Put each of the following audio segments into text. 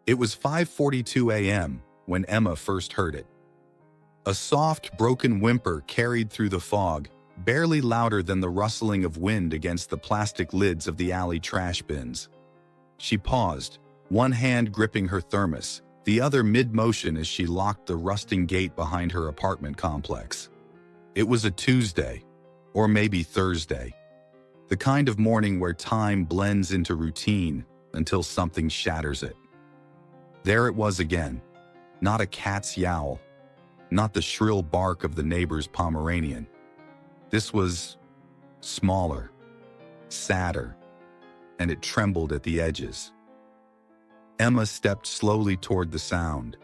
It was 5:42 a.m. when Emma first heard it. A soft, broken whimper carried through the fog, barely louder than the rustling of wind against the plastic lids of the alley trash bins. She paused, one hand gripping her thermos, the other mid-motion as she locked the rusting gate behind her apartment complex. It was a Tuesday, or maybe Thursday. The kind of morning where time blends into routine until something shatters it. There it was again, not a cat's yowl, not the shrill bark of the neighbor's Pomeranian. This was smaller, sadder, and it trembled at the edges. Emma stepped slowly toward the sound.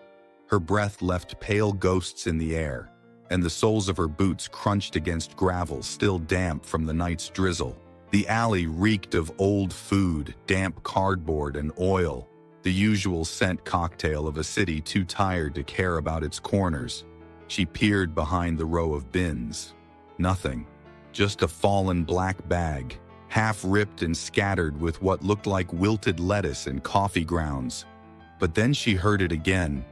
Her breath left pale ghosts in the air, and the soles of her boots crunched against gravel still damp from the night's drizzle. The alley reeked of old food, damp cardboard, and oil, the usual scent cocktail of a city too tired to care about its corners. She peered behind the row of bins. Nothing, just a fallen black bag, half ripped and scattered with what looked like wilted lettuce and coffee grounds. But then she heard it again,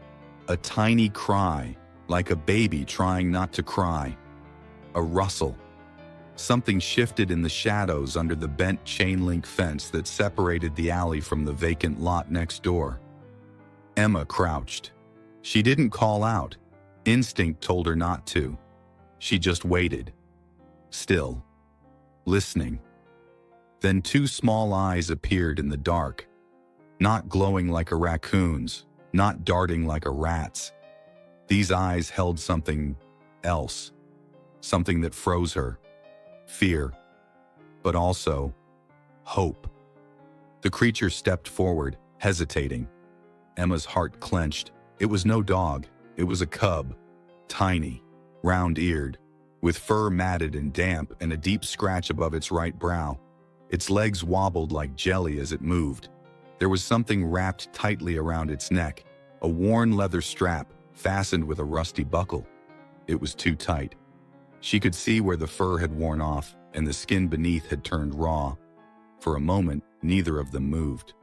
a tiny cry, like a baby trying not to cry. A rustle. Something shifted in the shadows under the bent chain-link fence that separated the alley from the vacant lot next door. Emma crouched. She didn't call out. Instinct told her not to. She just waited. Still. Listening. Then two small eyes appeared in the dark. Not glowing like a raccoon's, not darting like a rat's. These eyes held something else. Something that froze her. Fear, but also hope. The creature stepped forward, hesitating. Emma's heart clenched. It was no dog. It was a cub, tiny, round-eared, with fur matted and damp and a deep scratch above its right brow. Its legs wobbled like jelly as it moved. There was something wrapped tightly around its neck, a worn leather strap fastened with a rusty buckle. It was too tight. She could see where the fur had worn off and the skin beneath had turned raw. For a moment, neither of them moved.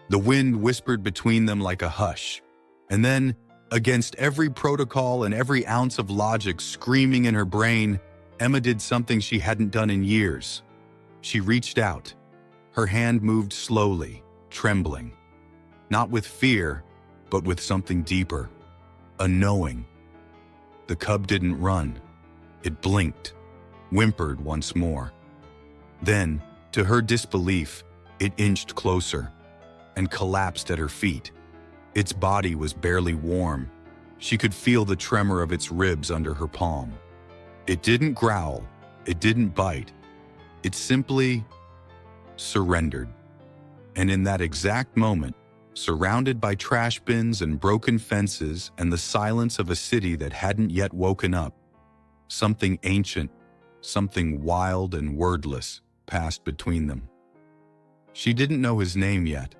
The wind whispered between them like a hush. And then, against every protocol and every ounce of logic screaming in her brain, Emma did something she hadn't done in years. She reached out. Her hand moved slowly, trembling. Not with fear, but with something deeper. A knowing. The cub didn't run. It blinked, whimpered once more. Then, to her disbelief, it inched closer and collapsed at her feet. Its body was barely warm. She could feel the tremor of its ribs under her palm. It didn't growl. It didn't bite. It simply surrendered. And in that exact moment, surrounded by trash bins and broken fences and the silence of a city that hadn't yet woken up, something ancient, something wild and wordless passed between them. She didn't know his name yet.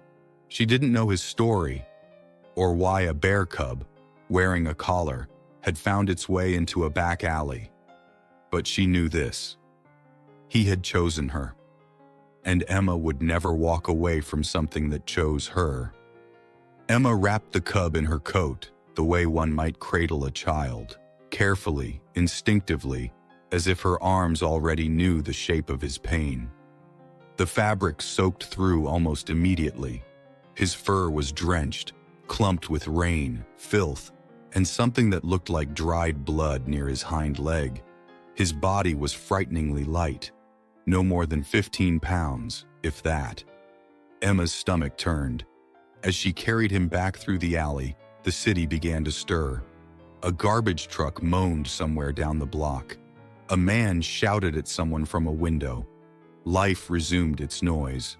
She didn't know his story, or why a bear cub, wearing a collar, had found its way into a back alley. But she knew this. He had chosen her, and Emma would never walk away from something that chose her. Emma wrapped the cub in her coat, the way one might cradle a child. Carefully, instinctively, as if her arms already knew the shape of his pain. The fabric soaked through almost immediately. His fur was drenched, clumped with rain, filth, and something that looked like dried blood near his hind leg. His body was frighteningly light, no more than 15 pounds, if that. Emma's stomach turned. As she carried him back through the alley, the city began to stir. A garbage truck moaned somewhere down the block. A man shouted at someone from a window. Life resumed its noise.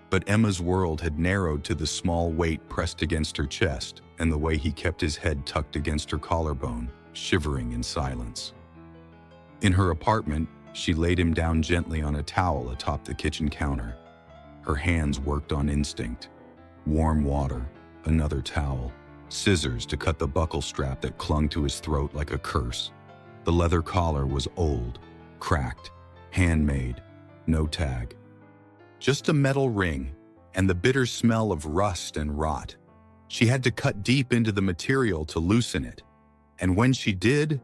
But Emma's world had narrowed to the small weight pressed against her chest and the way he kept his head tucked against her collarbone, shivering in silence. In her apartment, she laid him down gently on a towel atop the kitchen counter. Her hands worked on instinct. Warm water, another towel, scissors to cut the buckle strap that clung to his throat like a curse. The leather collar was old, cracked, handmade, no tag. Just a metal ring and the bitter smell of rust and rot. She had to cut deep into the material to loosen it. And when she did,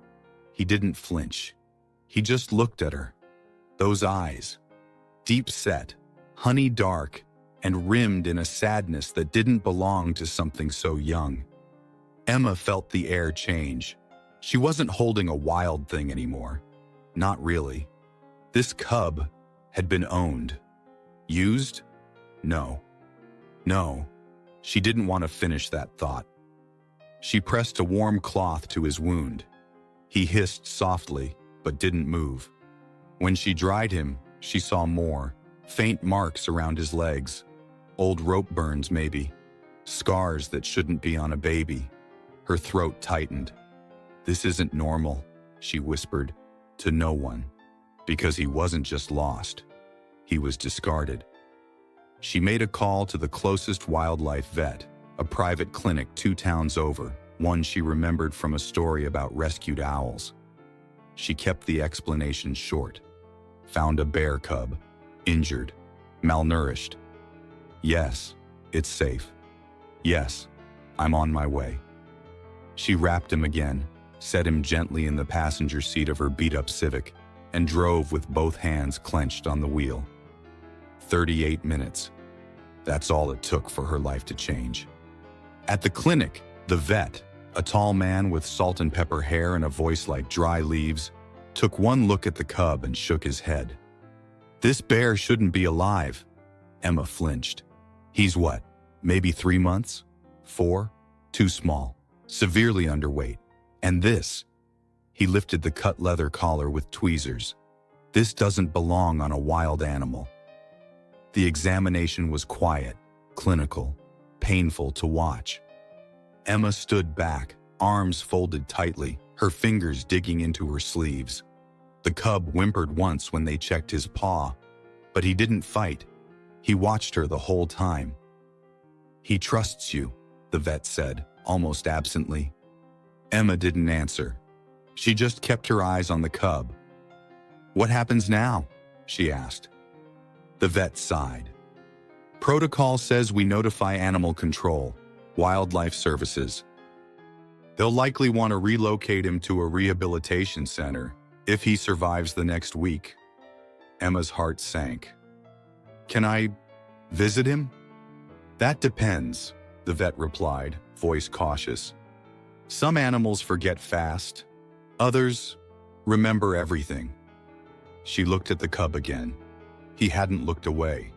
he didn't flinch. He just looked at her. Those eyes, deep set, honey dark, and rimmed in a sadness that didn't belong to something so young. Emma felt the air change. She wasn't holding a wild thing anymore. Not really. This cub had been owned. Used? No. No. She didn't want to finish that thought. She pressed a warm cloth to his wound. He hissed softly, but didn't move. When she dried him, she saw more. Faint marks around his legs. Old rope burns, maybe. Scars that shouldn't be on a baby. Her throat tightened. "This isn't normal," she whispered, to no one. Because he wasn't just lost. He was discarded. She made a call to the closest wildlife vet, a private clinic 2 towns over, one she remembered from a story about rescued owls. She kept the explanation short. Found a bear cub, injured, malnourished. "Yes, it's safe. Yes, I'm on my way." She wrapped him again, set him gently in the passenger seat of her beat-up Civic, and drove with both hands clenched on the wheel. 38 minutes. That's all it took for her life to change. At the clinic, the vet, a tall man with salt and pepper hair and a voice like dry leaves, took one look at the cub and shook his head. "This bear shouldn't be alive." Emma flinched. "He's what, maybe 3 months? 4? Too small. Severely underweight. And this." He lifted the cut leather collar with tweezers. "This doesn't belong on a wild animal." The examination was quiet, clinical, painful to watch. Emma stood back, arms folded tightly, her fingers digging into her sleeves. The cub whimpered once when they checked his paw, but he didn't fight. He watched her the whole time. "He trusts you," the vet said, almost absently. Emma didn't answer. She just kept her eyes on the cub. "What happens now?" she asked. The vet sighed. "Protocol says we notify animal control, wildlife services. They'll likely want to relocate him to a rehabilitation center if he survives the next week." Emma's heart sank. "Can I visit him?" "That depends," the vet replied, voice cautious. "Some animals forget fast. Others remember everything." She looked at the cub again. He hadn't looked away.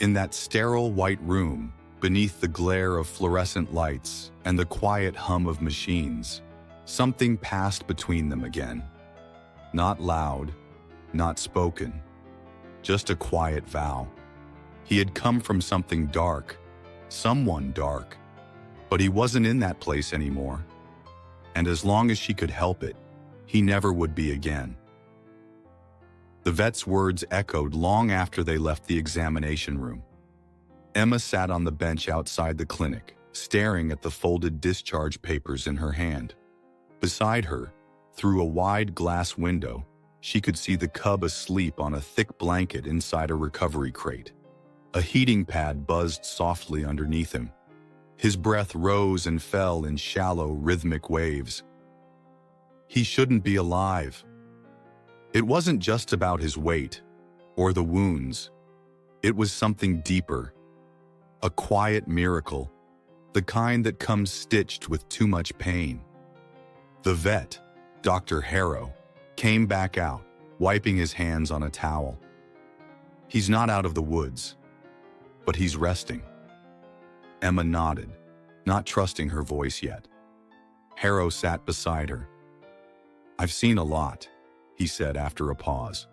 In that sterile white room, beneath the glare of fluorescent lights and the quiet hum of machines, something passed between them again. Not loud, not spoken, just a quiet vow. He had come from something dark, someone dark, but he wasn't in that place anymore. And as long as she could help it, he never would be again. The vet's words echoed long after they left the examination room. Emma sat on the bench outside the clinic, staring at the folded discharge papers in her hand. Beside her, through a wide glass window, she could see the cub asleep on a thick blanket inside a recovery crate. A heating pad buzzed softly underneath him. His breath rose and fell in shallow, rhythmic waves. He shouldn't be alive. It wasn't just about his weight or the wounds. It was something deeper. A quiet miracle, the kind that comes stitched with too much pain. The vet, Dr. Harrow, came back out, wiping his hands on a towel. "He's not out of the woods, but he's resting." Emma nodded, not trusting her voice yet. Harrow sat beside her. "I've seen a lot," he said after a pause.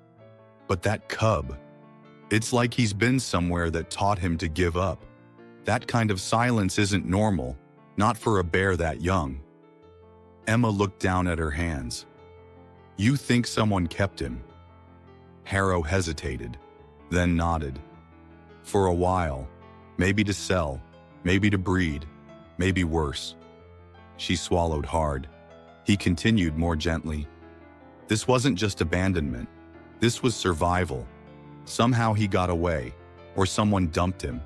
"But that cub, it's like he's been somewhere that taught him to give up. That kind of silence isn't normal, not for a bear that young." Emma looked down at her hands. "You think someone kept him?" Harrow hesitated, then nodded. "For a while, maybe to sell, maybe to breed, maybe worse." She swallowed hard. He continued more gently. "This wasn't just abandonment. This was survival. Somehow he got away, or someone dumped him.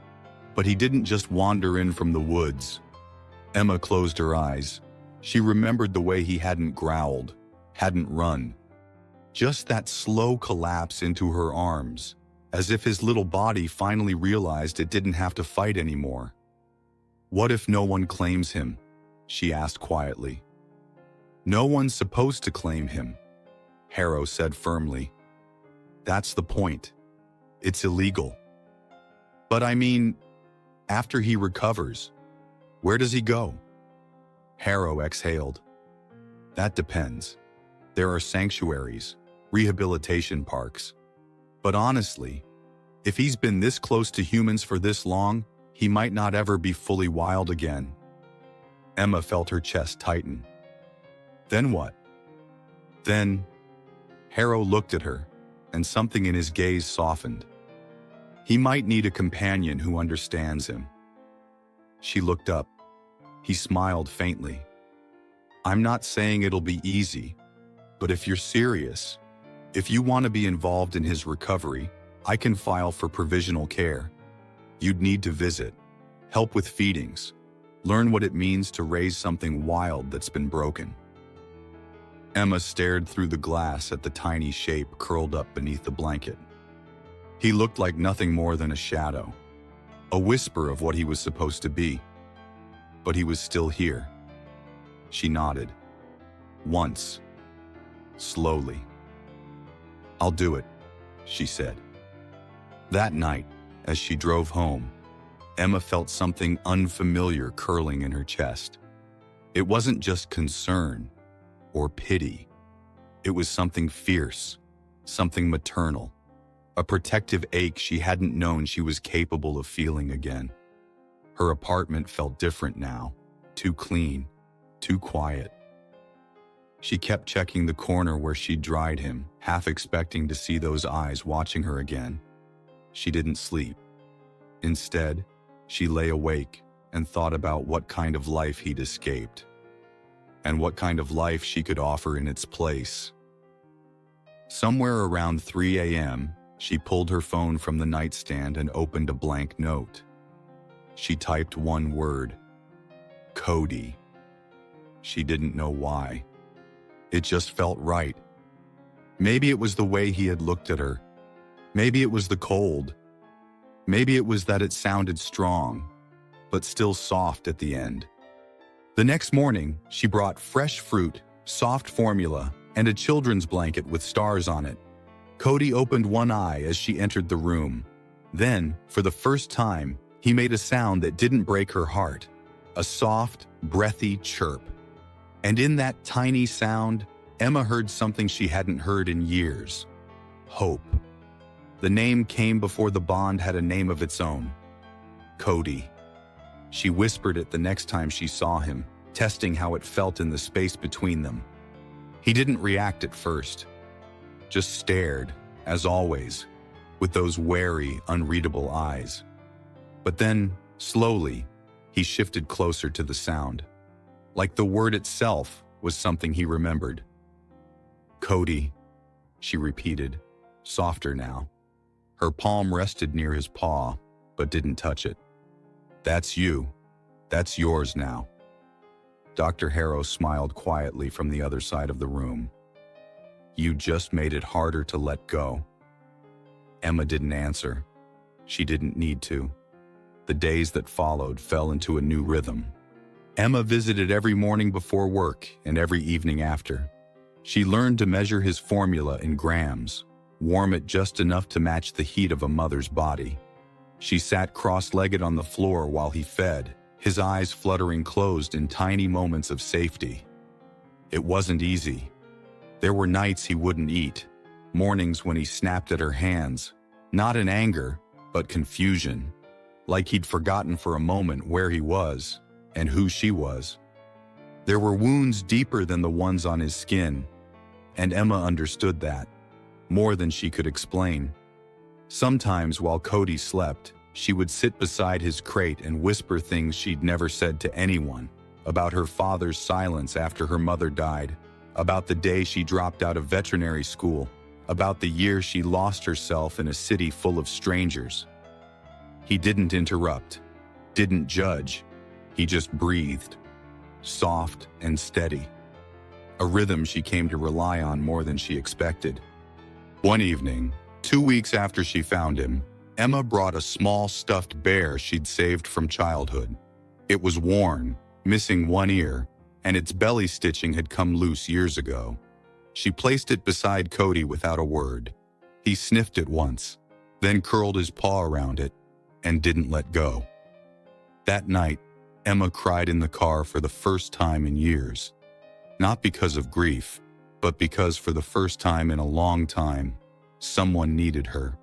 But he didn't just wander in from the woods. Emma closed her eyes. She remembered the way he hadn't growled, hadn't run. Just that slow collapse into her arms, as if his little body finally realized it didn't have to fight anymore. "What if no one claims him?" she asked quietly. "No one's supposed to claim him," Harrow said firmly. "That's the point. It's illegal." "But I mean, after he recovers, where does he go?" Harrow exhaled. "That depends. There are sanctuaries, rehabilitation parks. But honestly, if he's been this close to humans for this long, he might not ever be fully wild again." Emma felt her chest tighten. "Then what?" "Then," Harrow looked at her, and something in his gaze softened. "He might need a companion who understands him." She looked up. He smiled faintly. "I'm not saying it'll be easy, but if you're serious, if you want to be involved in his recovery, I can file for provisional care. You'd need to visit, help with feedings, learn what it means to raise something wild that's been broken." Emma stared through the glass at the tiny shape curled up beneath the blanket. He looked like nothing more than a shadow, a whisper of what he was supposed to be. But he was still here. She nodded. Once. Slowly. "I'll do it," she said. That night, as she drove home, Emma felt something unfamiliar curling in her chest. It wasn't just concern or pity. It was something fierce, something maternal, a protective ache she hadn't known she was capable of feeling again. Her apartment felt different now, too clean, too quiet. She kept checking the corner where she'd dried him, half expecting to see those eyes watching her again. She didn't sleep. Instead, she lay awake and thought about what kind of life he'd escaped, and what kind of life she could offer in its place. Somewhere around 3 a.m., she pulled her phone from the nightstand and opened a blank note. She typed one word: Cody. She didn't know why. It just felt right. Maybe it was the way he had looked at her. Maybe it was the cold. Maybe it was that it sounded strong, but still soft at the end. The next morning, she brought fresh fruit, soft formula, and a children's blanket with stars on it. Cody opened one eye as she entered the room. Then, for the first time, he made a sound that didn't break her heart. A soft, breathy chirp. And in that tiny sound, Emma heard something she hadn't heard in years. Hope. The name came before the bond had a name of its own. Cody. She whispered it the next time she saw him, testing how it felt in the space between them. He didn't react at first. Just stared, as always, with those wary, unreadable eyes. But then, slowly, he shifted closer to the sound. Like the word itself was something he remembered. Cody, she repeated, softer now. Her palm rested near his paw, but didn't touch it. That's you. That's yours now. Dr. Harrow smiled quietly from the other side of the room. You just made it harder to let go. Emma didn't answer. She didn't need to. The days that followed fell into a new rhythm. Emma visited every morning before work and every evening after. She learned to measure his formula in grams, warm it just enough to match the heat of a mother's body. She sat cross-legged on the floor while he fed, his eyes fluttering closed in tiny moments of safety. It wasn't easy. There were nights he wouldn't eat, mornings when he snapped at her hands, not in anger, but confusion, like he'd forgotten for a moment where he was and who she was. There were wounds deeper than the ones on his skin, and Emma understood that, more than she could explain. Sometimes while Cody slept, she would sit beside his crate and whisper things she'd never said to anyone, about her father's silence after her mother died, about the day she dropped out of veterinary school, about the year she lost herself in a city full of strangers. He didn't interrupt, didn't judge. He just breathed, soft and steady, a rhythm she came to rely on more than she expected. One evening, 2 weeks after she found him, Emma brought a small stuffed bear she'd saved from childhood. It was worn, missing one ear, and its belly stitching had come loose years ago. She placed it beside Cody without a word. He sniffed it once, then curled his paw around it and didn't let go. That night, Emma cried in the car for the first time in years. Not because of grief, but because for the first time in a long time, someone needed her.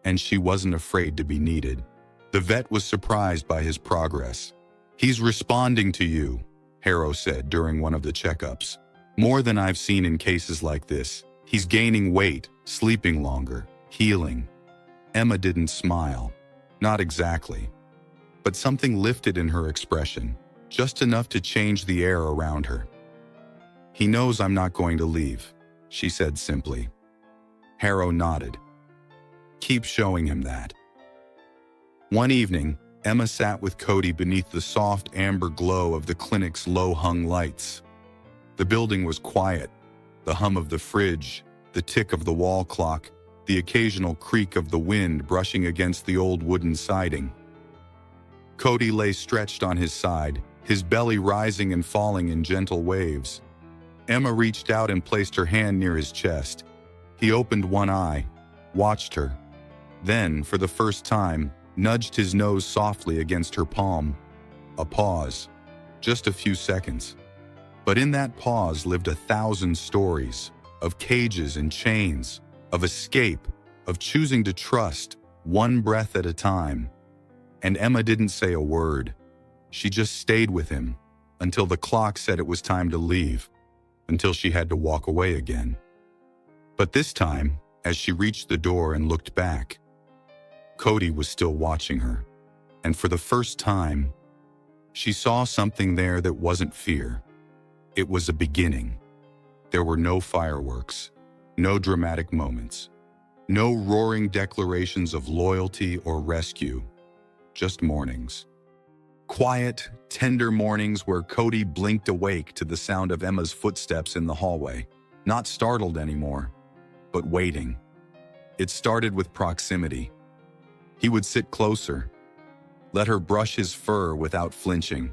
And she wasn't afraid to be needed. The vet was surprised by his progress. "He's responding to you," Harrow said during one of the checkups. "More than I've seen in cases like this. He's gaining weight, sleeping longer, healing." Emma didn't smile. Not exactly. But something lifted in her expression, just enough to change the air around her. "He knows I'm not going to leave," she said simply. Harrow nodded. "Keep showing him that." One evening, Emma sat with Cody beneath the soft amber glow of the clinic's low-hung lights. The building was quiet. The hum of the fridge, the tick of the wall clock, the occasional creak of the wind brushing against the old wooden siding. Cody lay stretched on his side, his belly rising and falling in gentle waves. Emma reached out and placed her hand near his chest. He opened one eye, watched her, then, for the first time, nudged his nose softly against her palm. A pause, just a few seconds. But in that pause lived 1,000 stories, of cages and chains, of escape, of choosing to trust, one breath at a time. And Emma didn't say a word. She just stayed with him, until the clock said it was time to leave, until she had to walk away again. But this time, as she reached the door and looked back, Cody was still watching her. And for the first time, she saw something there that wasn't fear. It was a beginning. There were no fireworks, no dramatic moments, no roaring declarations of loyalty or rescue, just mornings. Quiet, tender mornings where Cody blinked awake to the sound of Emma's footsteps in the hallway, not startled anymore, but waiting. It started with proximity. He would sit closer, let her brush his fur without flinching,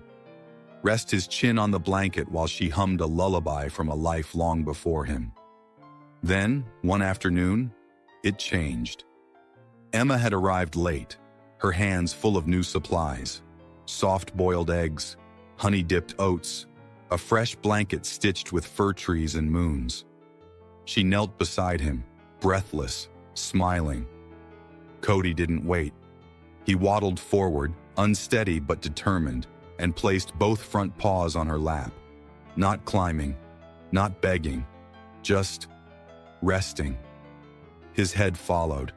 rest his chin on the blanket while she hummed a lullaby from a life long before him. Then, one afternoon, it changed. Emma had arrived late, her hands full of new supplies, soft-boiled eggs, honey-dipped oats, a fresh blanket stitched with fir trees and moons. She knelt beside him, breathless, smiling. Cody didn't wait. He waddled forward, unsteady but determined, and placed both front paws on her lap. Not climbing, not begging, just resting. His head followed,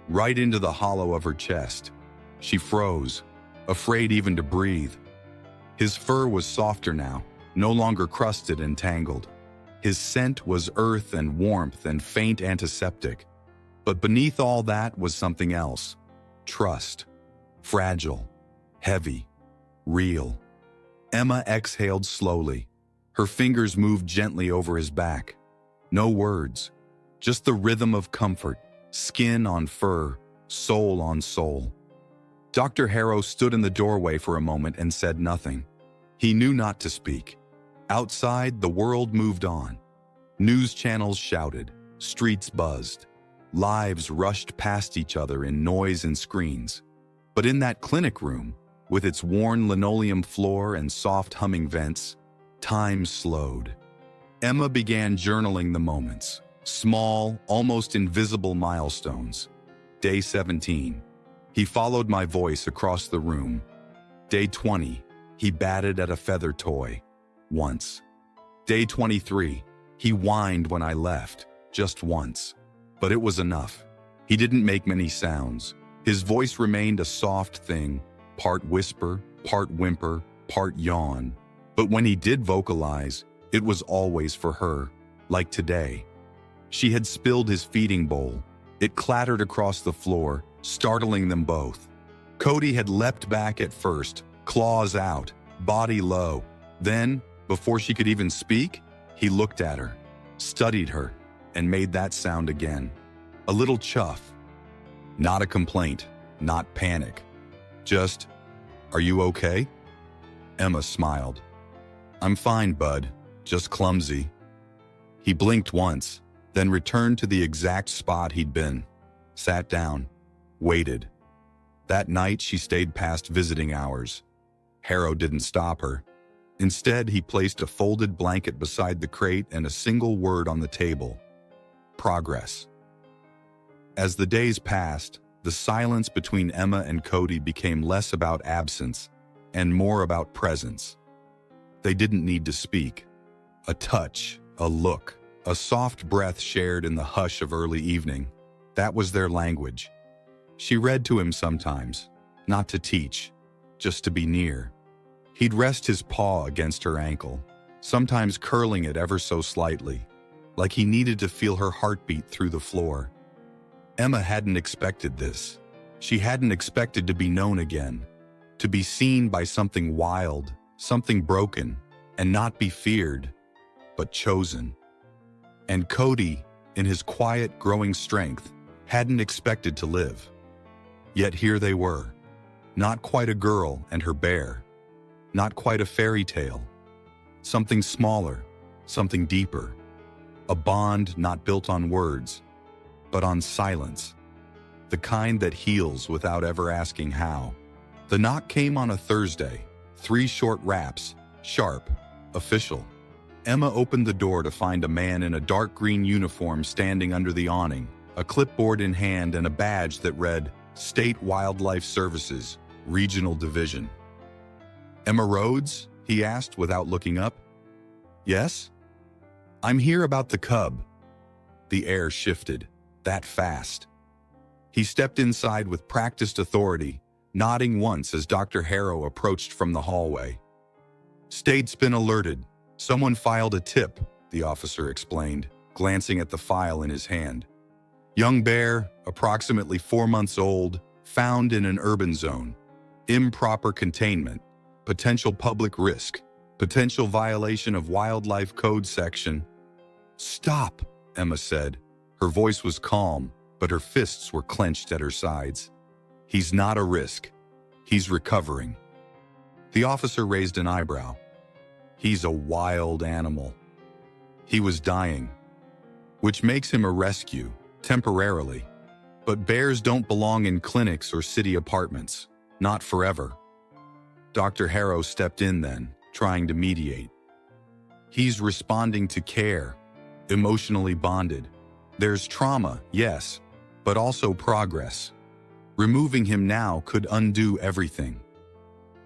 right into the hollow of her chest. She froze, afraid even to breathe. His fur was softer now, no longer crusted and tangled. His scent was earth and warmth and faint antiseptic. But beneath all that was something else. Trust. Fragile. Heavy. Real. Emma exhaled slowly. Her fingers moved gently over his back. No words. Just the rhythm of comfort. Skin on fur. Soul on soul. Dr. Harrow stood in the doorway for a moment and said nothing. He knew not to speak. Outside, the world moved on. News channels shouted. Streets buzzed. Lives rushed past each other in noise and screens. But in that clinic room, with its worn linoleum floor and soft humming vents, time slowed. Emma began journaling the moments, small, almost invisible milestones. Day 17. He followed my voice across the room. Day 20. He batted at a feather toy. Once. Day 23. He whined when I left. Just once. But it was enough. He didn't make many sounds. His voice remained a soft thing, part whisper, part whimper, part yawn. But when he did vocalize, it was always for her, like today. She had spilled his feeding bowl. It clattered across the floor, startling them both. Cody had leapt back at first, claws out, body low. Then, before she could even speak, he looked at her, studied her, and made that sound again. A little chuff. Not a complaint, not panic. Just, "Are you okay?" Emma smiled. "I'm fine, bud. Just clumsy." He blinked once, then returned to the exact spot he'd been. Sat down, waited. That night, she stayed past visiting hours. Harrow didn't stop her. Instead, he placed a folded blanket beside the crate and a single word on the table: progress. As the days passed, the silence between Emma and Cody became less about absence and more about presence. They didn't need to speak. A touch, a look, a soft breath shared in the hush of early evening. That was their language. She read to him sometimes, not to teach, just to be near. He'd rest his paw against her ankle, sometimes curling it ever so slightly, like he needed to feel her heartbeat through the floor. Emma hadn't expected this. She hadn't expected to be known again, to be seen by something wild, something broken, and not be feared, but chosen. And Cody, in his quiet, growing strength, hadn't expected to live. Yet here they were, not quite a girl and her bear, not quite a fairy tale, something smaller, something deeper, a bond not built on words, but on silence, the kind that heals without ever asking how. The knock came on a Thursday, 3 short raps, sharp, official. Emma opened the door to find a man in a dark green uniform standing under the awning, a clipboard in hand and a badge that read, State Wildlife Services, Regional Division. "Emma Rhodes?" he asked without looking up. "Yes?" "I'm here about the cub." The air shifted, that fast. He stepped inside with practiced authority, nodding once as Dr. Harrow approached from the hallway. "State's been alerted. Someone filed a tip," the officer explained, glancing at the file in his hand. "Young bear, approximately 4 months old, found in an urban zone. Improper containment, potential public risk, potential violation of Wildlife Code section." "Stop," Emma said. Her voice was calm, but her fists were clenched at her sides. "He's not a risk. He's recovering." The officer raised an eyebrow. "He's a wild animal. He was dying, which makes him a rescue, temporarily. But bears don't belong in clinics or city apartments, not forever." Dr. Harrow stepped in then, trying to mediate. "He's responding to care, emotionally bonded. There's trauma, yes, but also progress. Removing him now could undo everything."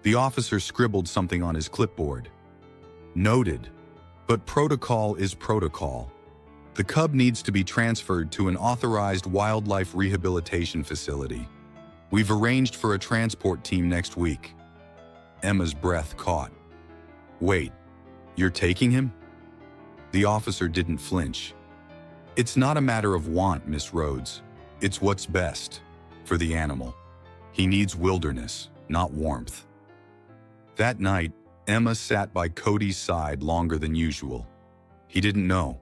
The officer scribbled something on his clipboard. "Noted, but protocol is protocol. The cub needs to be transferred to an authorized wildlife rehabilitation facility. We've arranged for a transport team next week." Emma's breath caught. "Wait, you're taking him?" The officer didn't flinch. "It's not a matter of want, Miss Rhodes. It's what's best for the animal. He needs wilderness, not warmth." That night, Emma sat by Cody's side longer than usual. He didn't know.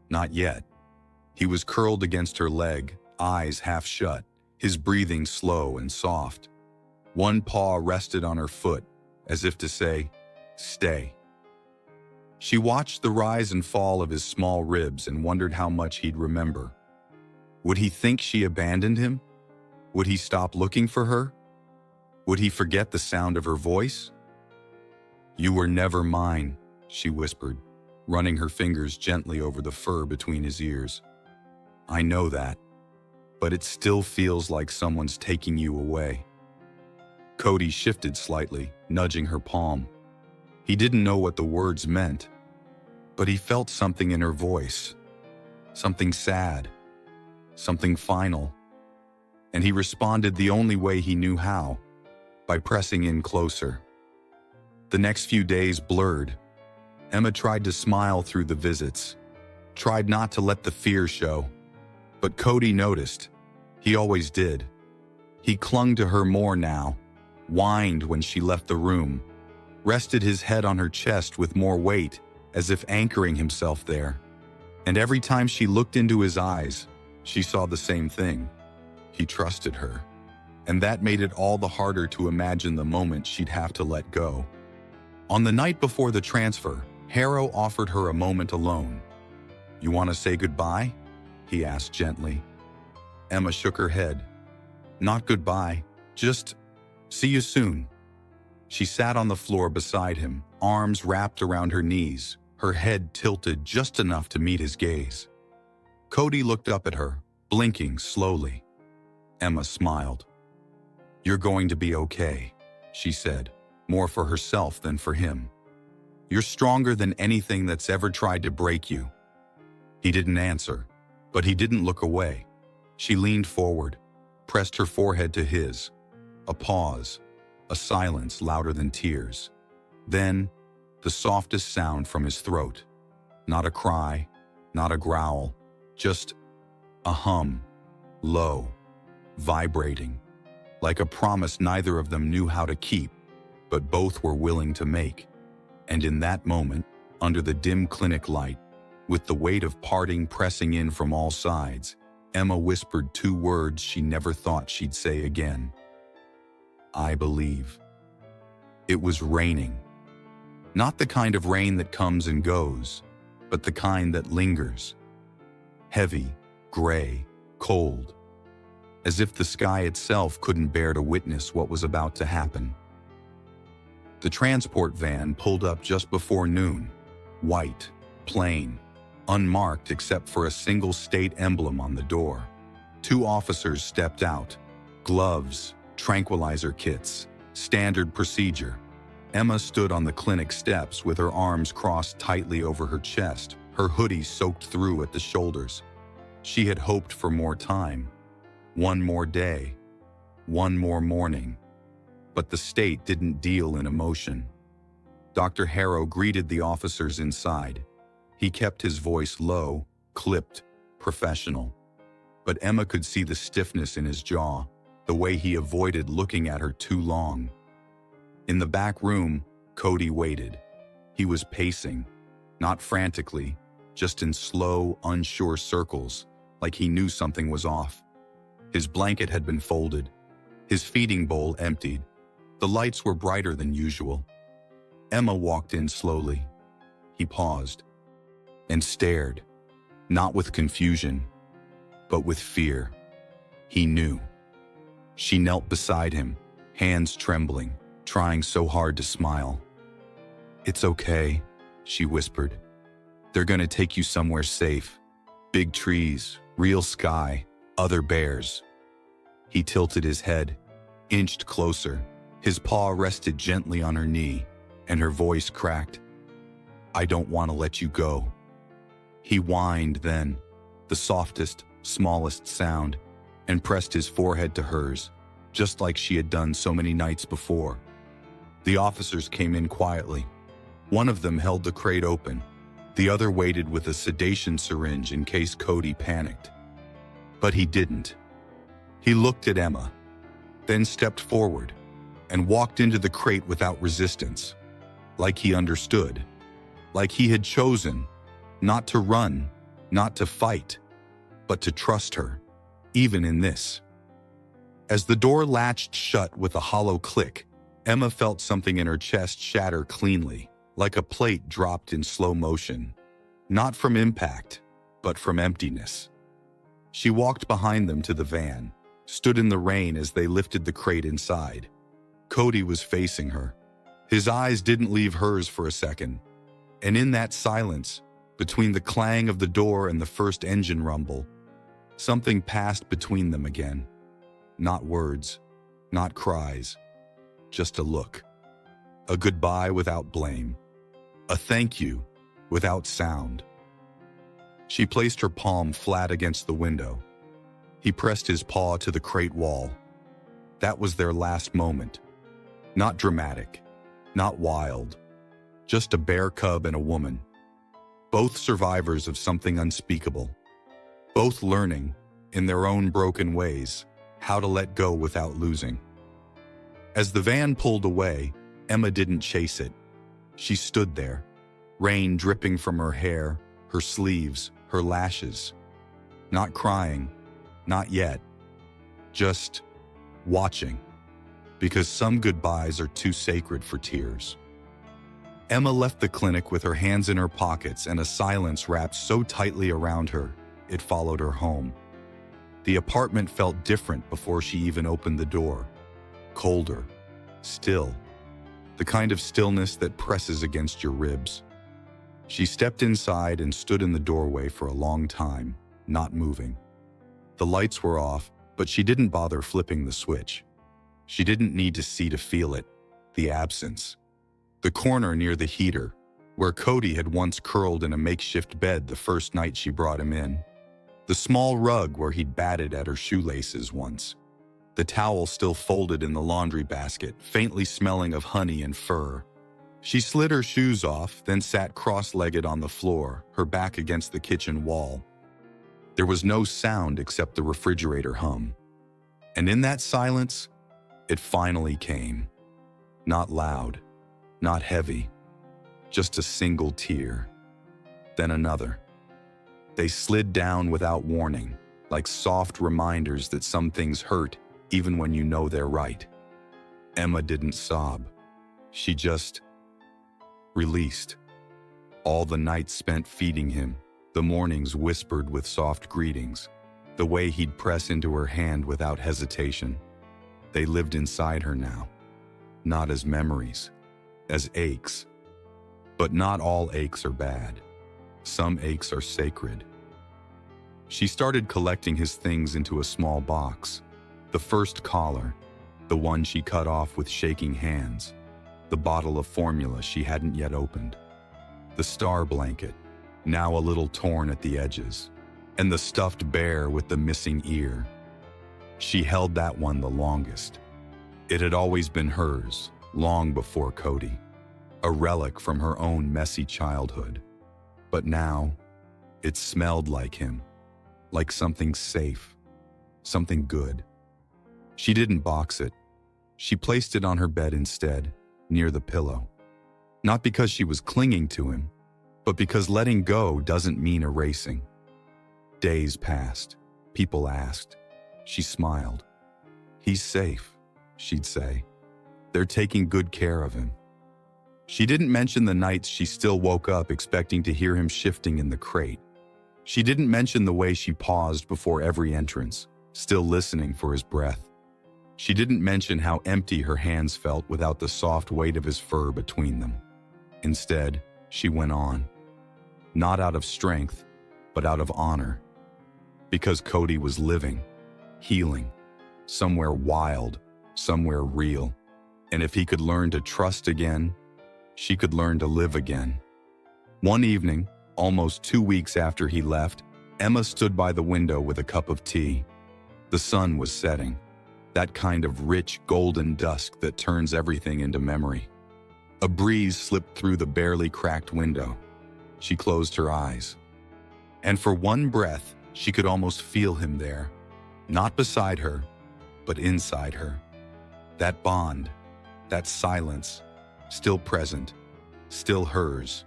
Not yet. He was curled against her leg, eyes half shut, his breathing slow and soft. One paw rested on her foot, as if to say, "Stay." She watched the rise and fall of his small ribs and wondered how much he'd remember. Would he think she abandoned him? Would he stop looking for her? Would he forget the sound of her voice? "You were never mine," she whispered, running her fingers gently over the fur between his ears. "I know that, but it still feels like someone's taking you away." Cody shifted slightly, nudging her palm. He didn't know what the words meant, but he felt something in her voice, something sad, something final. And he responded the only way he knew how, by pressing in closer. The next few days blurred. Emma tried to smile through the visits, tried not to let the fear show. But Cody noticed. He always did. He clung to her more now, whined when she left the room, rested his head on her chest with more weight, as if anchoring himself there. And every time she looked into his eyes, she saw the same thing. He trusted her. And that made it all the harder to imagine the moment she'd have to let go. On the night before the transfer, Harrow offered her a moment alone. "You want to say goodbye?" he asked gently. Emma shook her head. "Not goodbye, just see you soon." She sat on the floor beside him, arms wrapped around her knees, her head tilted just enough to meet his gaze. Cody looked up at her, blinking slowly. Emma smiled. "You're going to be okay," she said, more for herself than for him. "You're stronger than anything that's ever tried to break you." He didn't answer, but he didn't look away. She leaned forward, pressed her forehead to his. A pause, a silence louder than tears. Then, the softest sound from his throat. Not a cry, not a growl, just a hum, low, vibrating, like a promise neither of them knew how to keep, but both were willing to make. And in that moment, under the dim clinic light, with the weight of parting pressing in from all sides, Emma whispered two words she never thought she'd say again. "I believe." It was raining. Not the kind of rain that comes and goes, but the kind that lingers. Heavy, gray, cold. As if the sky itself couldn't bear to witness what was about to happen. The transport van pulled up just before noon. White, plain, unmarked except for a single state emblem on the door. Two officers stepped out. Gloves, tranquilizer kits, standard procedure. Emma stood on the clinic steps with her arms crossed tightly over her chest, her hoodie soaked through at the shoulders. She had hoped for more time. One more day. One more morning. But the state didn't deal in emotion. Dr. Harrow greeted the officers inside. He kept his voice low, clipped, professional. But Emma could see the stiffness in his jaw, the way he avoided looking at her too long. In the back room, Cody waited. He was pacing, not frantically, just in slow, unsure circles, like he knew something was off. His blanket had been folded, his feeding bowl emptied. The lights were brighter than usual. Emma walked in slowly. He paused and stared, not with confusion, but with fear. He knew. She knelt beside him, hands trembling, trying so hard to smile. "It's okay," she whispered. "They're gonna take you somewhere safe. Big trees, real sky, other bears." He tilted his head, inched closer. His paw rested gently on her knee, and her voice cracked. "I don't want to let you go." He whined then, the softest, smallest sound, and pressed his forehead to hers, just like she had done so many nights before. The officers came in quietly. One of them held the crate open. The other waited with a sedation syringe in case Cody panicked. But he didn't. He looked at Emma, then stepped forward and walked into the crate without resistance, like he understood, like he had chosen not to run, not to fight, but to trust her, even in this. As the door latched shut with a hollow click, Emma felt something in her chest shatter cleanly, like a plate dropped in slow motion. Not from impact, but from emptiness. She walked behind them to the van, stood in the rain as they lifted the crate inside. Cody was facing her. His eyes didn't leave hers for a second. And in that silence, between the clang of the door and the first engine rumble, something passed between them again. Not words, not cries, just a look. A goodbye without blame. A thank you without sound. She placed her palm flat against the window. He pressed his paw to the crate wall. That was their last moment. Not dramatic, not wild, just a bear cub and a woman. Both survivors of something unspeakable. Both learning, in their own broken ways, how to let go without losing. As the van pulled away, Emma didn't chase it. She stood there, rain dripping from her hair, her sleeves, her lashes. Not crying, not yet. Just watching. Because some goodbyes are too sacred for tears. Emma left the clinic with her hands in her pockets and a silence wrapped so tightly around her, it followed her home. The apartment felt different before she even opened the door. Colder. Still. The kind of stillness that presses against your ribs. She stepped inside and stood in the doorway for a long time, not moving. The lights were off, but she didn't bother flipping the switch. She didn't need to see to feel it, the absence. The corner near the heater, where Cody had once curled in a makeshift bed the first night she brought him in. The small rug where he'd batted at her shoelaces once. The towel still folded in the laundry basket, faintly smelling of honey and fur. She slid her shoes off, then sat cross-legged on the floor, her back against the kitchen wall. There was no sound except the refrigerator hum. And in that silence, it finally came. Not loud, not heavy, just a single tear. Then another. They slid down without warning, like soft reminders that some things hurt even when you know they're right. Emma didn't sob. She just released. All the nights spent feeding him, the mornings whispered with soft greetings, the way he'd press into her hand without hesitation. They lived inside her now, not as memories, as aches. But not all aches are bad. Some aches are sacred. She started collecting his things into a small box. The first collar, the one she cut off with shaking hands, the bottle of formula she hadn't yet opened, the star blanket, now a little torn at the edges, and the stuffed bear with the missing ear. She held that one the longest. It had always been hers, long before Cody, a relic from her own messy childhood. But now, it smelled like him, like something safe, something good. She didn't box it. She placed it on her bed instead, near the pillow. Not because she was clinging to him, but because letting go doesn't mean erasing. Days passed. People asked. She smiled. "He's safe," she'd say. "They're taking good care of him." She didn't mention the nights she still woke up expecting to hear him shifting in the crate. She didn't mention the way she paused before every entrance, still listening for his breath. She didn't mention how empty her hands felt without the soft weight of his fur between them. Instead, she went on. Not out of strength, but out of honor. Because Cody was living, healing, somewhere wild, somewhere real. And if he could learn to trust again, she could learn to live again. One evening, almost 2 weeks after he left, Emma stood by the window with a cup of tea. The sun was setting, that kind of rich golden dusk that turns everything into memory. A breeze slipped through the barely cracked window. She closed her eyes. And for one breath, she could almost feel him there, not beside her, but inside her. That bond, that silence, still present, still hers.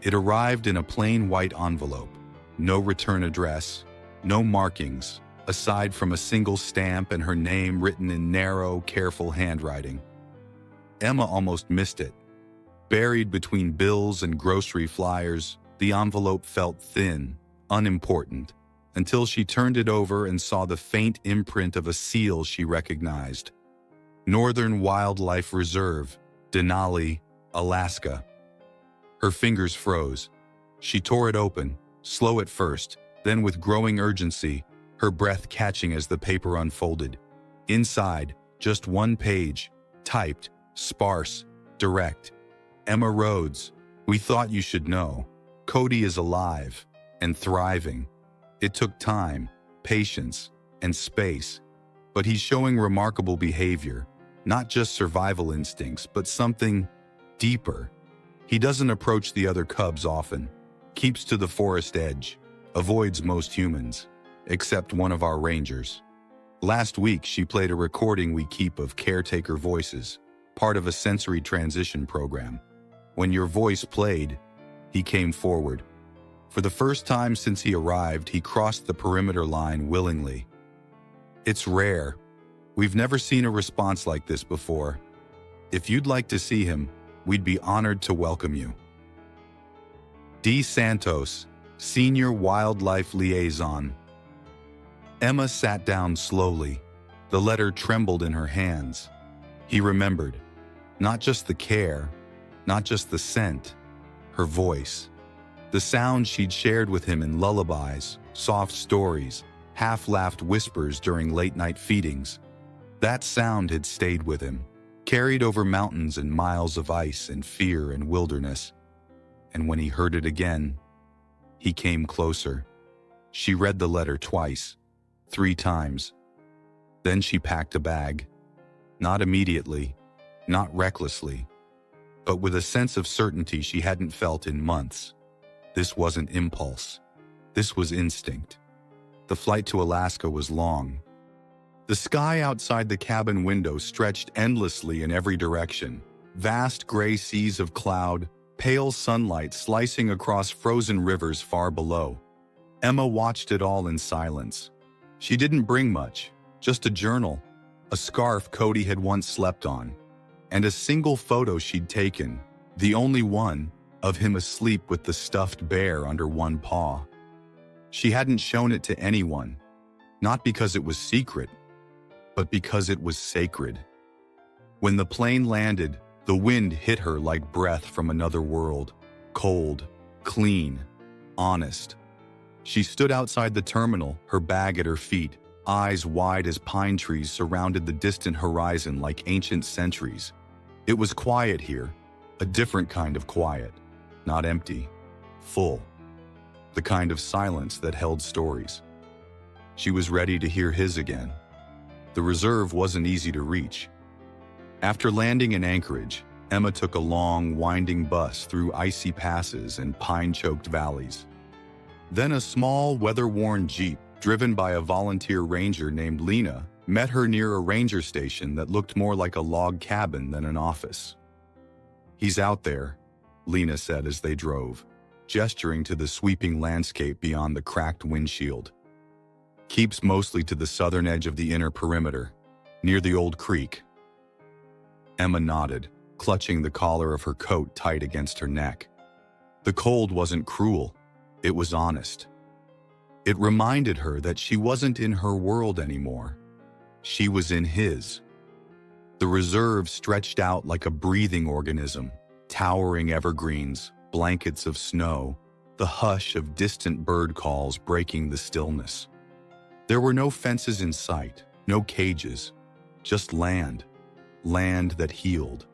It arrived in a plain white envelope, no return address, no markings, aside from a single stamp and her name written in narrow, careful handwriting. Emma almost missed it. Buried between bills and grocery flyers, the envelope felt thin, unimportant, until she turned it over and saw the faint imprint of a seal she recognized. Northern Wildlife Reserve, Denali, Alaska. Her fingers froze. She tore it open, slow at first, then with growing urgency, her breath catching as the paper unfolded. Inside, just one page, typed, sparse, direct. "Emma Rhodes, we thought you should know. Cody is alive and thriving. It took time, patience, and space, but he's showing remarkable behavior, not just survival instincts, but something deeper. He doesn't approach the other cubs often, keeps to the forest edge, avoids most humans, except one of our rangers. Last week, she played a recording we keep of caretaker voices, part of a sensory transition program. When your voice played, he came forward. For the first time since he arrived, he crossed the perimeter line willingly. It's rare. We've never seen a response like this before. If you'd like to see him, we'd be honored to welcome you. D. Santos, Senior Wildlife Liaison. Emma sat down slowly. The letter trembled in her hands. He remembered. Not just the care, not just the scent, her voice. The sound she'd shared with him in lullabies, soft stories, half-laughed whispers during late-night feedings. That sound had stayed with him, carried over mountains and miles of ice and fear and wilderness. And when he heard it again, he came closer. She read the letter twice, 3 times. Then she packed a bag. Not immediately, not recklessly, but with a sense of certainty she hadn't felt in months. This wasn't impulse. This was instinct. The flight to Alaska was long. The sky outside the cabin window stretched endlessly in every direction. Vast gray seas of cloud, pale sunlight slicing across frozen rivers far below. Emma watched it all in silence. She didn't bring much, just a journal, a scarf Cody had once slept on, and a single photo she'd taken, the only one, of him asleep with the stuffed bear under one paw. She hadn't shown it to anyone, not because it was secret, but because it was sacred. When the plane landed, the wind hit her like breath from another world, cold, clean, honest. She stood outside the terminal, her bag at her feet, eyes wide as pine trees surrounded the distant horizon like ancient sentries. It was quiet here, a different kind of quiet, not empty, full. The kind of silence that held stories. She was ready to hear his again. The reserve wasn't easy to reach. After landing in Anchorage, Emma took a long, winding bus through icy passes and pine-choked valleys. Then a small, weather-worn Jeep, driven by a volunteer ranger named Lena, met her near a ranger station that looked more like a log cabin than an office. "He's out there," Lena said as they drove, gesturing to the sweeping landscape beyond the cracked windshield. "Keeps mostly to the southern edge of the inner perimeter, near the old creek." Emma nodded, clutching the collar of her coat tight against her neck. The cold wasn't cruel, it was honest. It reminded her that she wasn't in her world anymore. She was in his. The reserve stretched out like a breathing organism, towering evergreens, blankets of snow, the hush of distant bird calls breaking the stillness. There were no fences in sight, no cages, just land. Land that healed.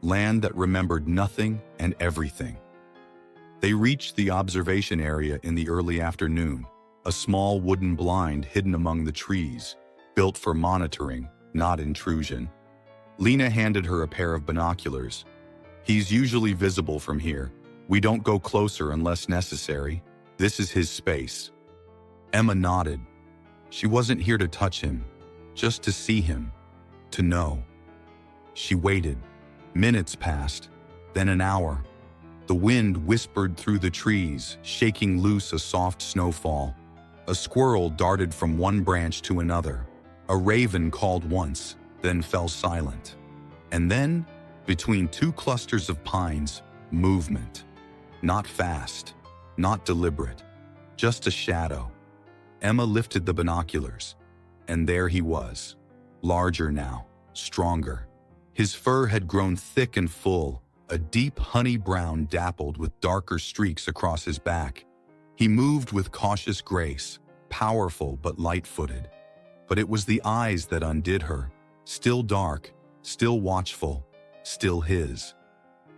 Land that remembered nothing and everything. They reached the observation area in the early afternoon, a small wooden blind hidden among the trees, built for monitoring, not intrusion. Lena handed her a pair of binoculars. "He's usually visible from here. We don't go closer unless necessary. This is his space." Emma nodded. She wasn't here to touch him, just to see him, to know. She waited. Minutes passed, then an hour. The wind whispered through the trees, shaking loose a soft snowfall. A squirrel darted from one branch to another. A raven called once, then fell silent. And then, between 2 clusters of pines, movement. Not fast, not deliberate, just a shadow. Emma lifted the binoculars, and there he was, larger now, stronger. His fur had grown thick and full, a deep honey brown dappled with darker streaks across his back. He moved with cautious grace, powerful but light-footed. But it was the eyes that undid her, still dark, still watchful, still his.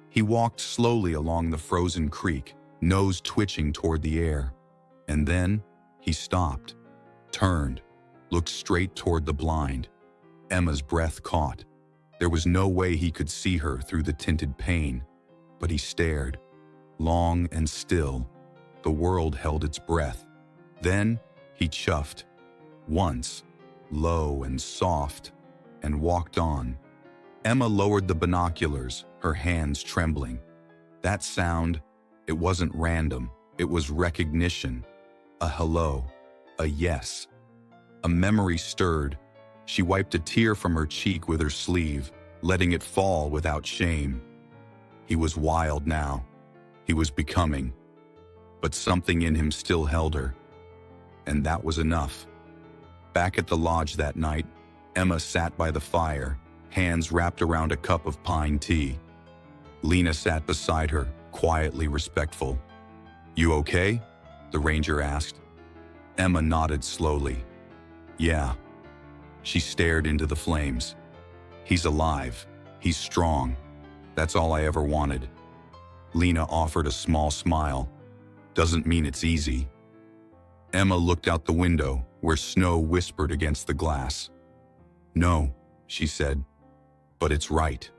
He walked slowly along the frozen creek, nose twitching toward the air. And then he stopped, turned, looked straight toward the blind. Emma's breath caught. There was no way he could see her through the tinted pane, but he stared, long and still. The world held its breath. Then he chuffed, once, low and soft, and walked on. Emma lowered the binoculars, her hands trembling. That sound, it wasn't random. It was recognition. A hello. A yes. A memory stirred. She wiped a tear from her cheek with her sleeve, letting it fall without shame. He was wild now. He was becoming. But something in him still held her. And that was enough. Back at the lodge that night, Emma sat by the fire, hands wrapped around a cup of pine tea. Lena sat beside her, quietly respectful. "You okay?" the ranger asked. Emma nodded slowly. "Yeah." She stared into the flames. "He's alive. He's strong. That's all I ever wanted." Lena offered a small smile. "Doesn't mean it's easy." Emma looked out the window, where snow whispered against the glass. "No," she said, "but it's right."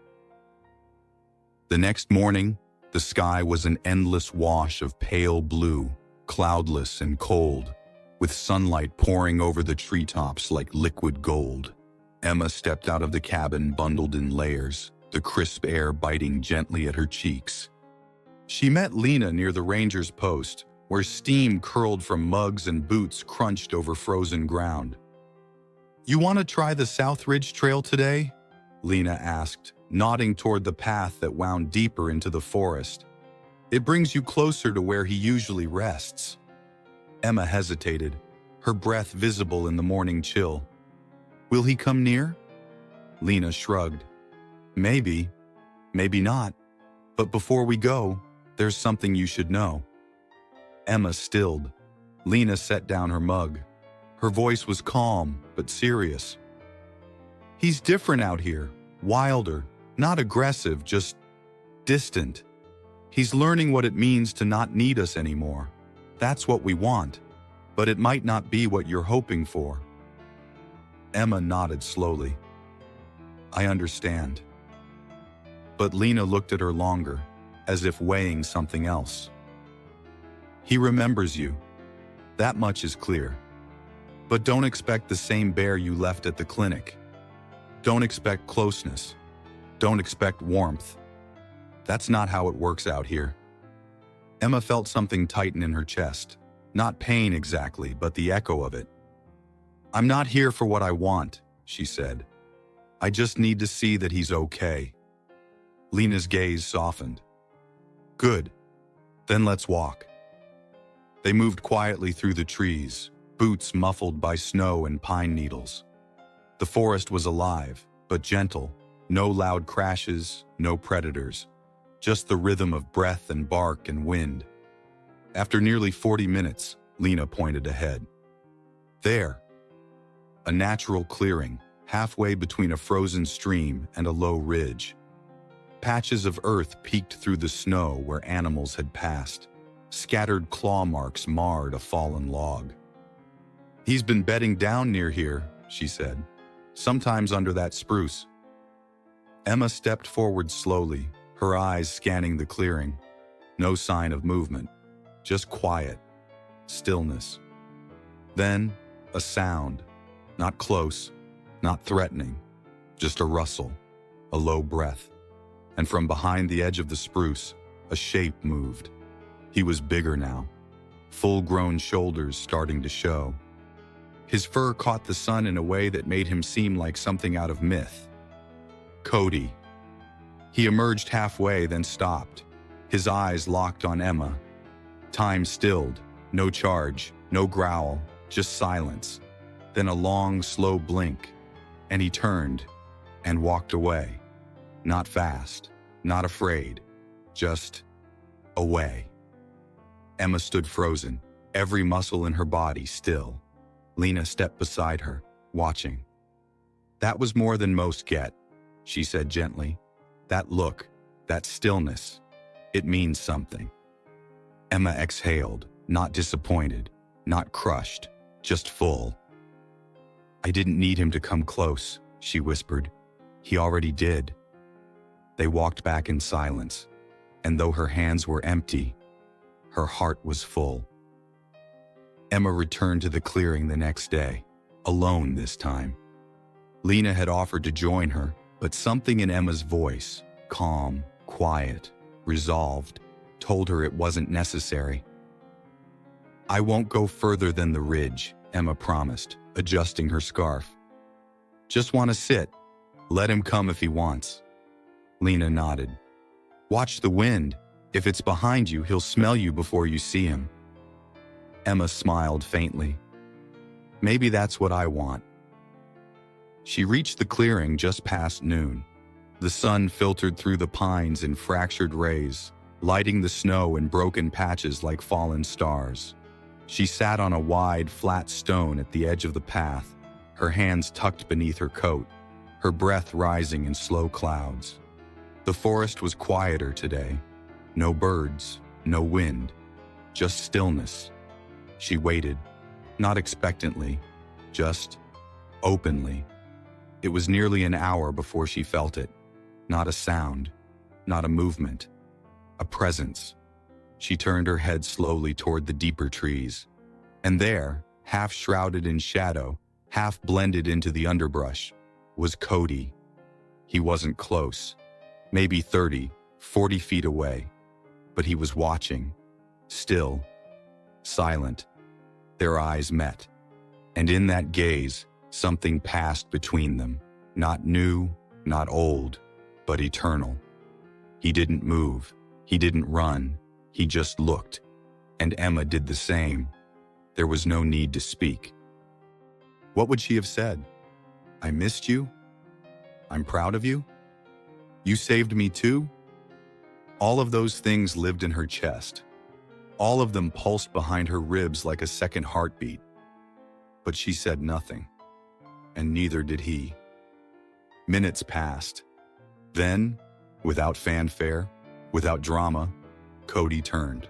The next morning, the sky was an endless wash of pale blue, cloudless and cold, with sunlight pouring over the treetops like liquid gold. Emma stepped out of the cabin bundled in layers, the crisp air biting gently at her cheeks. She met Lena near the ranger's post, where steam curled from mugs and boots crunched over frozen ground. "You want to try the South Ridge Trail today?" Lena asked, nodding toward the path that wound deeper into the forest. "It brings you closer to where he usually rests." Emma hesitated, her breath visible in the morning chill. "Will he come near?" Lena shrugged. "Maybe, maybe not. But before we go, there's something you should know." Emma stilled. Lena set down her mug. Her voice was calm, but serious. "He's different out here, wilder, not aggressive, just distant. He's learning what it means to not need us anymore. That's what we want, but it might not be what you're hoping for." Emma nodded slowly. "I understand." But Lena looked at her longer, as if weighing something else. "He remembers you. That much is clear. But don't expect the same bear you left at the clinic. Don't expect closeness. Don't expect warmth. That's not how it works out here." Emma felt something tighten in her chest. Not pain exactly, but the echo of it. "I'm not here for what I want," she said. "I just need to see that he's okay." Lena's gaze softened. "Good. Then let's walk." They moved quietly through the trees, boots muffled by snow and pine needles. The forest was alive, but gentle. No loud crashes, no predators. Just the rhythm of breath and bark and wind. After nearly 40 minutes, Lena pointed ahead. There. A natural clearing, halfway between a frozen stream and a low ridge. Patches of earth peeked through the snow where animals had passed. Scattered claw marks marred a fallen log. "He's been bedding down near here," she said. "Sometimes under that spruce." Emma stepped forward slowly, her eyes scanning the clearing. No sign of movement, just quiet, stillness. Then, a sound, not close, not threatening, just a rustle, a low breath. And from behind the edge of the spruce, a shape moved. He was bigger now, full-grown shoulders starting to show. His fur caught the sun in a way that made him seem like something out of myth. Cody. He emerged halfway, then stopped, his eyes locked on Emma. Time stilled, no charge, no growl, just silence. Then a long, slow blink, and he turned and walked away. Not fast, not afraid, just away. Emma stood frozen, every muscle in her body still. Lena stepped beside her, watching. "That was more than most get," she said gently. "That look, that stillness, it means something." Emma exhaled, not disappointed, not crushed, just full. "I didn't need him to come close," she whispered. "He already did." They walked back in silence, and though her hands were empty, her heart was full. Emma returned to the clearing the next day, alone this time. Lena had offered to join her, But something in Emma's voice, calm, quiet, resolved, told her it wasn't necessary. "I won't go further than the ridge," Emma promised, adjusting her scarf. "Just want to sit. Let him come if he wants." Lena nodded. "Watch the wind. If it's behind you, he'll smell you before you see him." Emma smiled faintly. "Maybe that's what I want." She reached the clearing just past noon. The sun filtered through the pines in fractured rays, lighting the snow in broken patches like fallen stars. She sat on a wide, flat stone at the edge of the path, her hands tucked beneath her coat, her breath rising in slow clouds. The forest was quieter today. No birds, no wind, just stillness. She waited, not expectantly, just openly. It was nearly an hour before she felt it. Not a sound, not a movement, a presence. She turned her head slowly toward the deeper trees. And there, half shrouded in shadow, half blended into the underbrush, was Cody. He wasn't close, maybe 30, 40 feet away. But he was watching, still, silent. Their eyes met. And in that gaze, something passed between them. Not new, not old, but eternal. He didn't move. He didn't run. He just looked. And Emma did the same. There was no need to speak. What would she have said? "I missed you? I'm proud of you? You saved me too?" All of those things lived in her chest. All of them pulsed behind her ribs like a second heartbeat. But she said nothing. And neither did he. Minutes passed. Then, without fanfare, without drama, Cody turned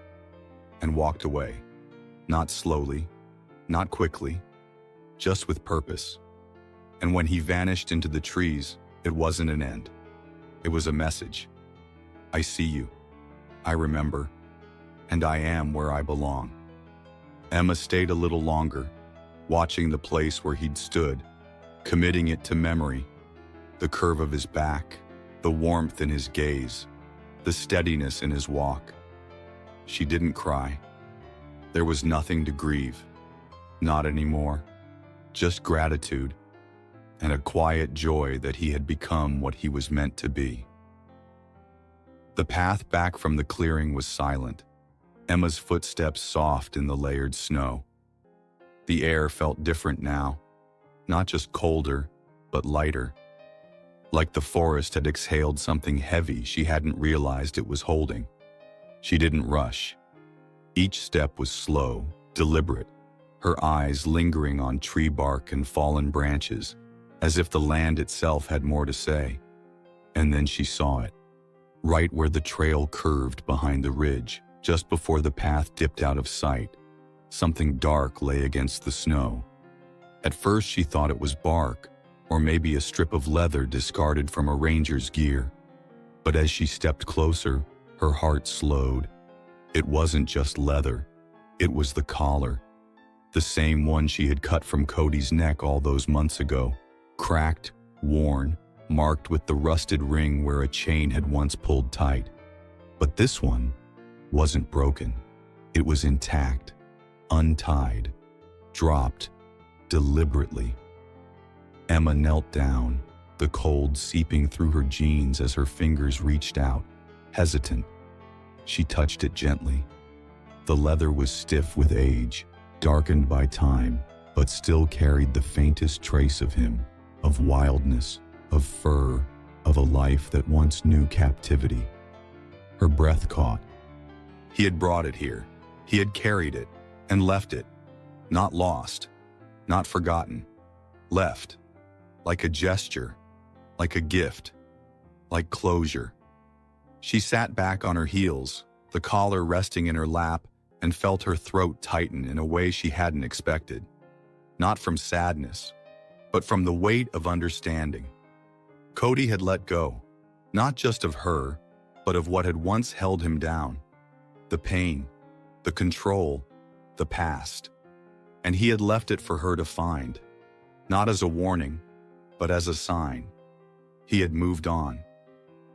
and walked away. Not slowly, not quickly, just with purpose. And when he vanished into the trees, it wasn't an end. It was a message. "I see you. I remember. And I am where I belong." Emma stayed a little longer, watching the place where he'd stood, committing it to memory. The curve of his back, the warmth in his gaze, the steadiness in his walk. She didn't cry. There was nothing to grieve. Not anymore. Just gratitude and a quiet joy that he had become what he was meant to be. The path back from the clearing was silent, Emma's footsteps soft in the layered snow. The air felt different now, not just colder, but lighter. Like the forest had exhaled something heavy she hadn't realized it was holding. She didn't rush. Each step was slow, deliberate, her eyes lingering on tree bark and fallen branches, as if the land itself had more to say. And then she saw it, right where the trail curved behind the ridge, just before the path dipped out of sight. Something dark lay against the snow. At first she thought it was bark, or maybe a strip of leather discarded from a ranger's gear. But as she stepped closer, her heart slowed. It wasn't just leather. It was the collar. The same one she had cut from Cody's neck all those months ago. Cracked, worn, marked with the rusted ring where a chain had once pulled tight. But this one wasn't broken. It was intact, untied, dropped, deliberately. Emma knelt down, the cold seeping through her jeans as her fingers reached out, hesitant. She touched it gently. The leather was stiff with age, darkened by time, but still carried the faintest trace of him, of wildness, of fur, of a life that once knew captivity. Her breath caught. He had brought it here. He had carried it and left it. Not lost, not forgotten. Left. Like a gesture, like a gift, like closure. She sat back on her heels, the collar resting in her lap, and felt her throat tighten in a way she hadn't expected. Not from sadness, but from the weight of understanding. Cody had let go, not just of her, but of what had once held him down. The pain, the control, the past. And he had left it for her to find, not as a warning, but as a sign. He had moved on.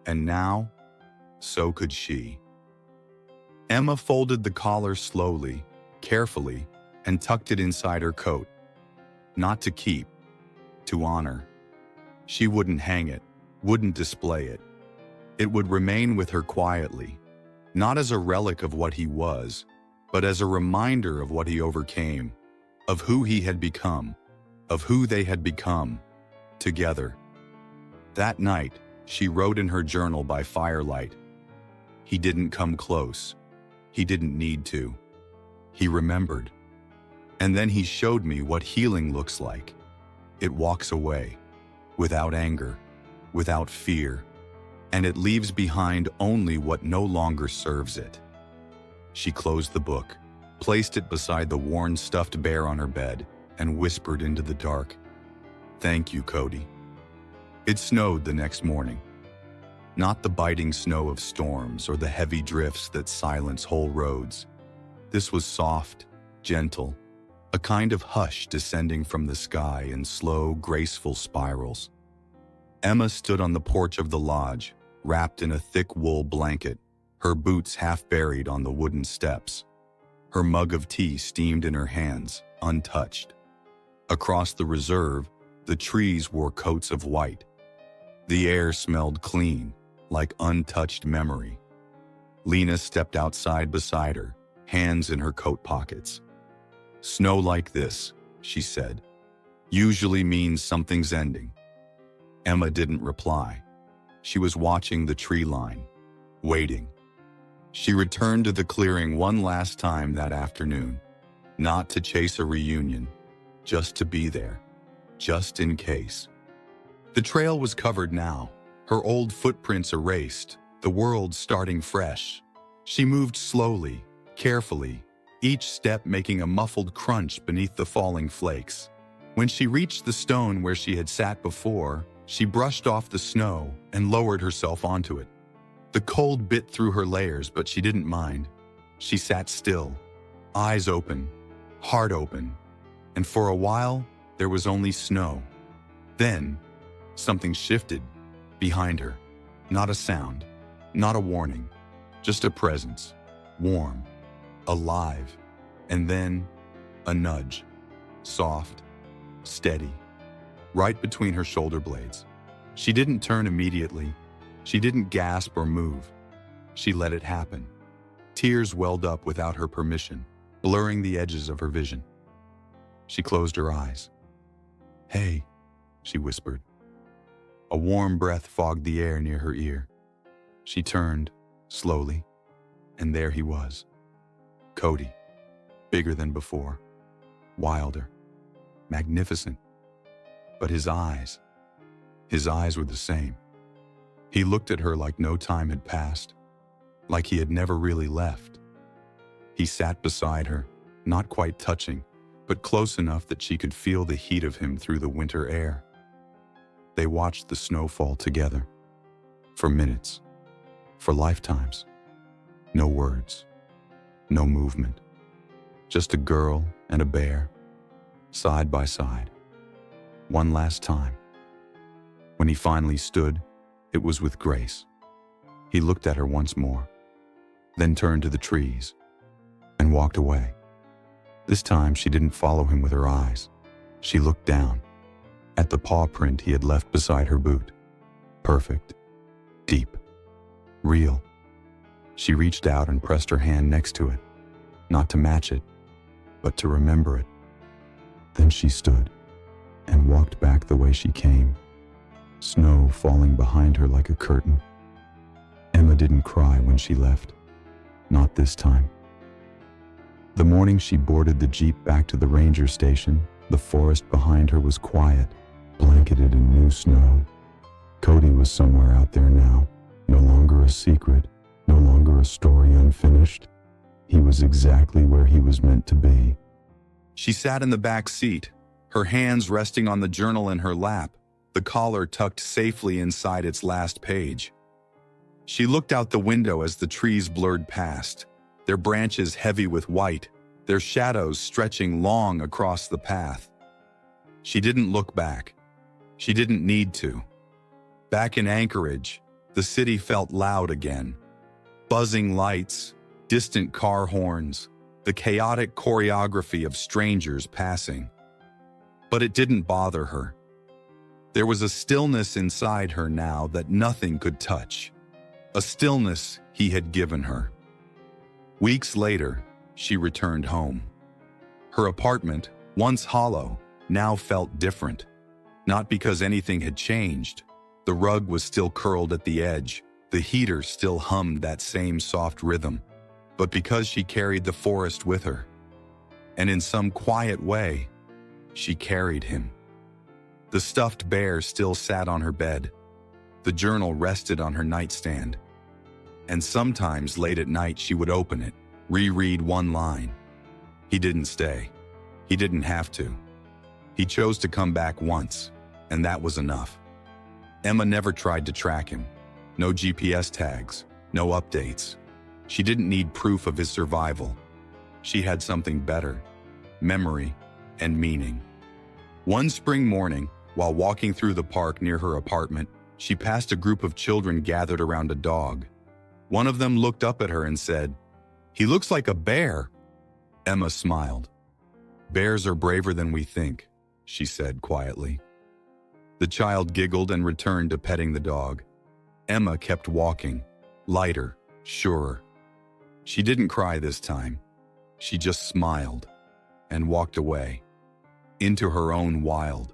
And now, so could she. Emma folded the collar slowly, carefully, and tucked it inside her coat. Not to keep, to honor. She wouldn't hang it, wouldn't display it. It would remain with her quietly, not as a relic of what he was, but as a reminder of what he overcame, of who he had become, of who they had become, together. That night, she wrote in her journal by firelight. He didn't come close. He didn't need to. He remembered. And then he showed me what healing looks like. It walks away, without anger, without fear, and it leaves behind only what no longer serves it. She closed the book, placed it beside the worn stuffed bear on her bed, and whispered into the dark, "Thank you, Cody." It snowed the next morning. Not the biting snow of storms or the heavy drifts that silence whole roads. This was soft, gentle, a kind of hush descending from the sky in slow, graceful spirals. Emma stood on the porch of the lodge, wrapped in a thick wool blanket, her boots half buried on the wooden steps. Her mug of tea steamed in her hands, untouched. Across the reserve, the trees wore coats of white. The air smelled clean, like untouched memory. Lena stepped outside beside her, hands in her coat pockets. "Snow like this," she said, "usually means something's ending." Emma didn't reply. She was watching the tree line, waiting. She returned to the clearing one last time that afternoon, not to chase a reunion, just to be there, just in case. The trail was covered now, her old footprints erased, the world starting fresh. She moved slowly, carefully, each step making a muffled crunch beneath the falling flakes. When she reached the stone where she had sat before, she brushed off the snow and lowered herself onto it. The cold bit through her layers, but she didn't mind. She sat still, eyes open, heart open, and for a while, there was only snow. Then, something shifted behind her. Not a sound, not a warning, just a presence, warm, alive, and then a nudge, soft, steady, right between her shoulder blades. She didn't turn immediately. She didn't gasp or move. She let it happen. Tears welled up without her permission, blurring the edges of her vision. She closed her eyes. "Hey," she whispered. A warm breath fogged the air near her ear. She turned, slowly, and there he was. Cody, bigger than before, wilder, magnificent. But his eyes were the same. He looked at her like no time had passed, like he had never really left. He sat beside her, not quite touching, but close enough that she could feel the heat of him through the winter air. They watched the snow fall together, for minutes, for lifetimes. No words, no movement, just a girl and a bear, side by side. One last time. When he finally stood, it was with grace. He looked at her once more, then turned to the trees and walked away. This time she didn't follow him with her eyes. She looked down, at the paw print he had left beside her boot. Perfect, deep, real. She reached out and pressed her hand next to it, not to match it, but to remember it. Then she stood and walked back the way she came, snow falling behind her like a curtain. Emma didn't cry when she left, not this time. The morning she boarded the Jeep back to the ranger station, the forest behind her was quiet, blanketed in new snow. Cody was somewhere out there now, no longer a secret, no longer a story unfinished. He was exactly where he was meant to be. She sat in the back seat, her hands resting on the journal in her lap, the collar tucked safely inside its last page. She looked out the window as the trees blurred past, their branches heavy with white, their shadows stretching long across the path. She didn't look back. She didn't need to. Back in Anchorage, the city felt loud again. Buzzing lights, distant car horns, the chaotic choreography of strangers passing. But it didn't bother her. There was a stillness inside her now that nothing could touch. A stillness he had given her. Weeks later, she returned home. Her apartment, once hollow, now felt different. Not because anything had changed. The rug was still curled at the edge. The heater still hummed that same soft rhythm. But because she carried the forest with her. And in some quiet way, she carried him. The stuffed bear still sat on her bed. The journal rested on her nightstand. And sometimes late at night she would open it, reread one line. He didn't stay. He didn't have to. He chose to come back once, and that was enough. Emma never tried to track him. No GPS tags, no updates. She didn't need proof of his survival. She had something better, memory and meaning. One spring morning, while walking through the park near her apartment, she passed a group of children gathered around a dog. One of them looked up at her and said, "He looks like a bear." Emma smiled. "Bears are braver than we think," she said quietly. The child giggled and returned to petting the dog. Emma kept walking, lighter, surer. She didn't cry this time. She just smiled and walked away, into her own wild.